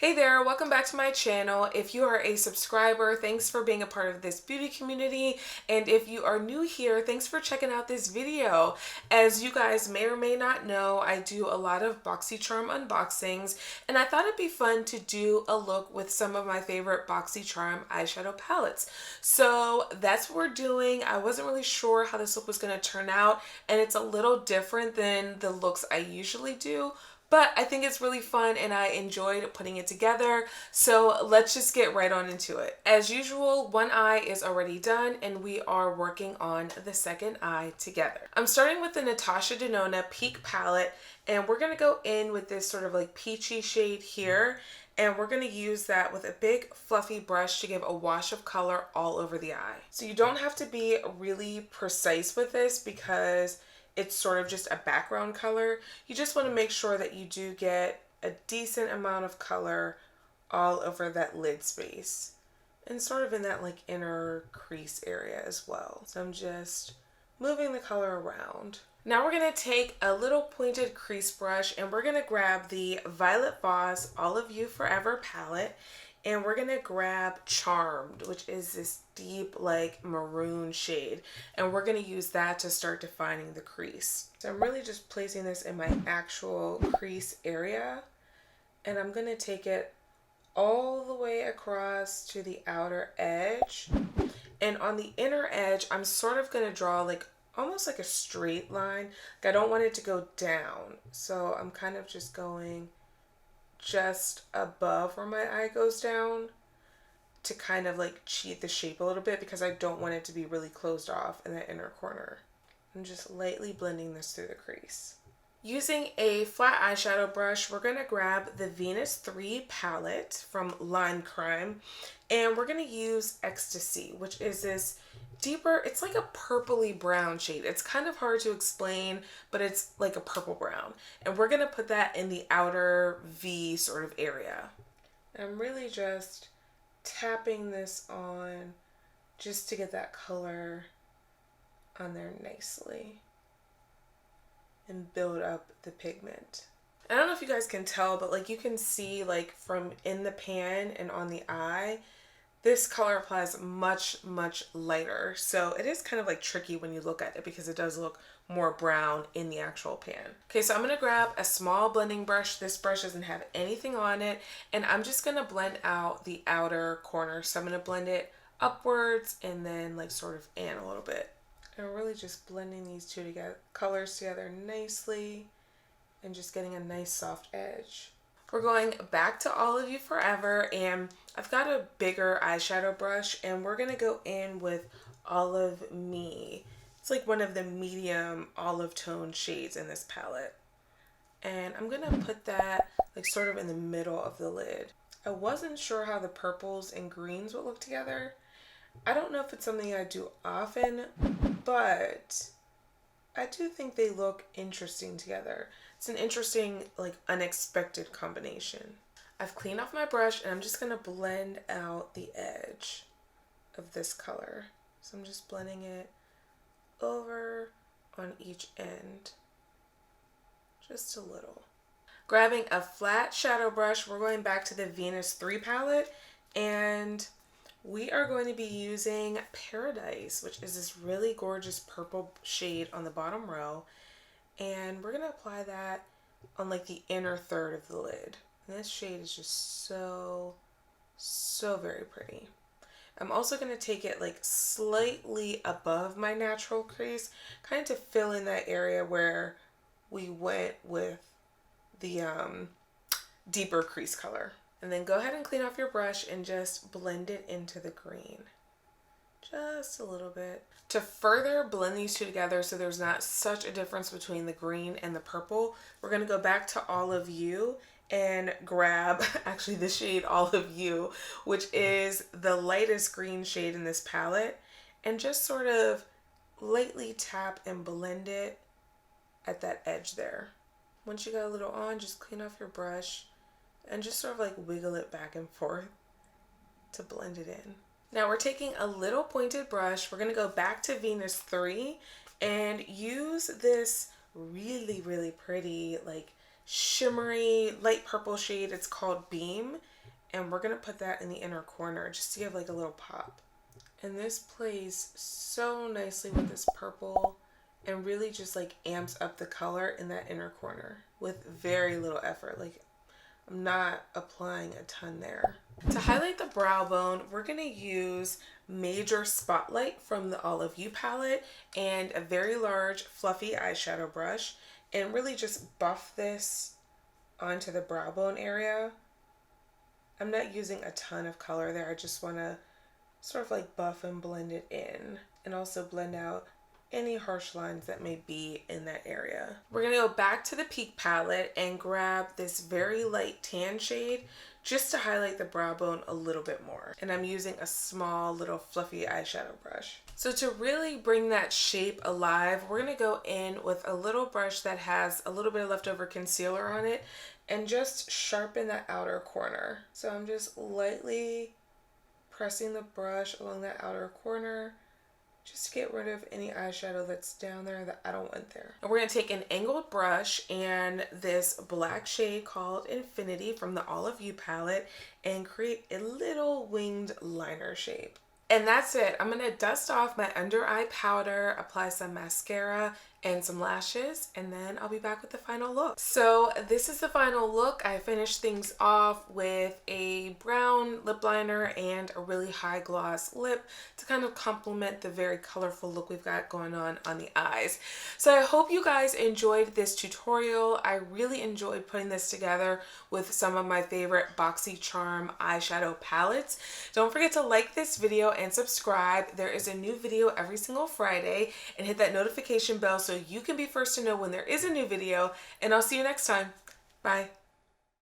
Hey there, welcome back to my channel. If you are a subscriber, thanks for being a part of this beauty community. And if you are new here, thanks for checking out this video. As you guys may or may not know, I do a lot of BoxyCharm unboxings, and I thought it'd be fun to do a look with some of my favorite BoxyCharm eyeshadow palettes. So that's what we're doing. I wasn't really sure how this look was going to turn out, and it's a little different than the looks I usually do. But I think it's really fun and I enjoyed putting it together. So let's just get right on into it. As usual, one eye is already done and we are working on the second eye together. I'm starting with the Natasha Denona Peak palette, and we're going to go in with this sort of like peachy shade here. And we're going to use that with a big fluffy brush to give a wash of color all over the eye. So you don't have to be really precise with this because it's sort of just a background color. You just want to make sure that you do get a decent amount of color all over that lid space and sort of in that like inner crease area as well. So I'm just moving the color around. Now we're going to take a little pointed crease brush and we're going to grab the Violet Voss All of You Forever palette, and we're going to grab Charmed, which is this deep like maroon shade, and we're going to use that to start defining the crease. So I'm really just placing this in my actual crease area, and I'm going to take it all the way across to the outer edge. And on the inner edge, I'm sort of going to draw like almost like a straight line. Like I don't want it to go down, so I'm kind of just going just above where my eye goes down to kind of like cheat the shape a little bit because I don't want it to be really closed off in the inner corner. I'm just lightly blending this through the crease. Using a flat eyeshadow brush, we're going to grab the Venus 3 palette from Line Crime, and we're going to use Ecstasy, which is this deeper, it's like a purpley brown shade. It's kind of hard to explain, but it's like a purple brown. And we're going to put that in the outer V sort of area. I'm really just tapping this on just to get that color on there nicely and build up the pigment. I don't know if you guys can tell, but like you can see like from in the pan and on the eye, this color applies much lighter. So it is kind of like tricky when you look at it because it does look more brown in the actual pan. Okay, so I'm gonna grab a small blending brush. This brush doesn't have anything on it, and I'm just gonna blend out the outer corner. So I'm gonna blend it upwards and then like sort of in a little bit. And we're really just blending these two colors together nicely and just getting a nice soft edge. We're going back to All of You Forever, and I've got a bigger eyeshadow brush, and we're going to go in with Olive Me. It's like one of the medium olive tone shades in this palette. And I'm going to put that like sort of in the middle of the lid. I wasn't sure how the purples and greens would look together. I don't know if it's something I do often, but I do think they look interesting together. It's an interesting, like, unexpected combination. I've cleaned off my brush and I'm just going to blend out the edge of this color. So I'm just blending it over on each end. Just a little. Grabbing a flat shadow brush, we're going back to the Venus 3 palette, and we are going to be using Paradise, which is this really gorgeous purple shade on the bottom row. And we're going to apply that on like the inner third of the lid. And this shade is just so very pretty. I'm also going to take it like slightly above my natural crease, kind of to fill in that area where we went with the deeper crease color. And then go ahead and clean off your brush and just blend it into the green. Just a little bit. To further blend these two together so there's not such a difference between the green and the purple, we're going to go back to All of You and grab actually the shade All of You, which is the lightest green shade in this palette, and just sort of lightly tap and blend it at that edge there. Once you got a little on, just clean off your brush and just sort of like wiggle it back and forth to blend it in. Now we're taking a little pointed brush. We're going to go back to Venus 3 and use this really pretty like shimmery light purple shade. It's called Beam. And we're going to put that in the inner corner just to give like a little pop. And this plays so nicely with this purple and really just like amps up the color in that inner corner with very little effort. Like, I'm not applying a ton there. To highlight the brow bone, we're going to use Major Spotlight from the Olive You palette and a very large fluffy eyeshadow brush, and really just buff this onto the brow bone area. I'm not using a ton of color there. I just want to sort of like buff and blend it in, and also blend out any harsh lines that may be in that area. We're going to go back to the Peak palette and grab this very light tan shade just to highlight the brow bone a little bit more. And I'm using a small little fluffy eyeshadow brush. So to really bring that shape alive, we're going to go in with a little brush that has a little bit of leftover concealer on it and just sharpen that outer corner. So I'm just lightly pressing the brush along that outer corner just to get rid of any eyeshadow that's down there that I don't want there. And we're going to take an angled brush and this black shade called Infinity from the Olive You palette and create a little winged liner shape. And that's it. I'm going to dust off my under eye powder, apply some mascara and some lashes, and then I'll be back with the final look. So this is the final look. I finished things off with a brown lip liner and a really high gloss lip to kind of complement the very colorful look we've got going on the eyes. So I hope you guys enjoyed this tutorial. I really enjoyed putting this together with some of my favorite BoxyCharm eyeshadow palettes. Don't forget to like this video and subscribe. There is a new video every single Friday, and hit that notification bell so you can be first to know when there is a new video, and I'll see you next time. Bye.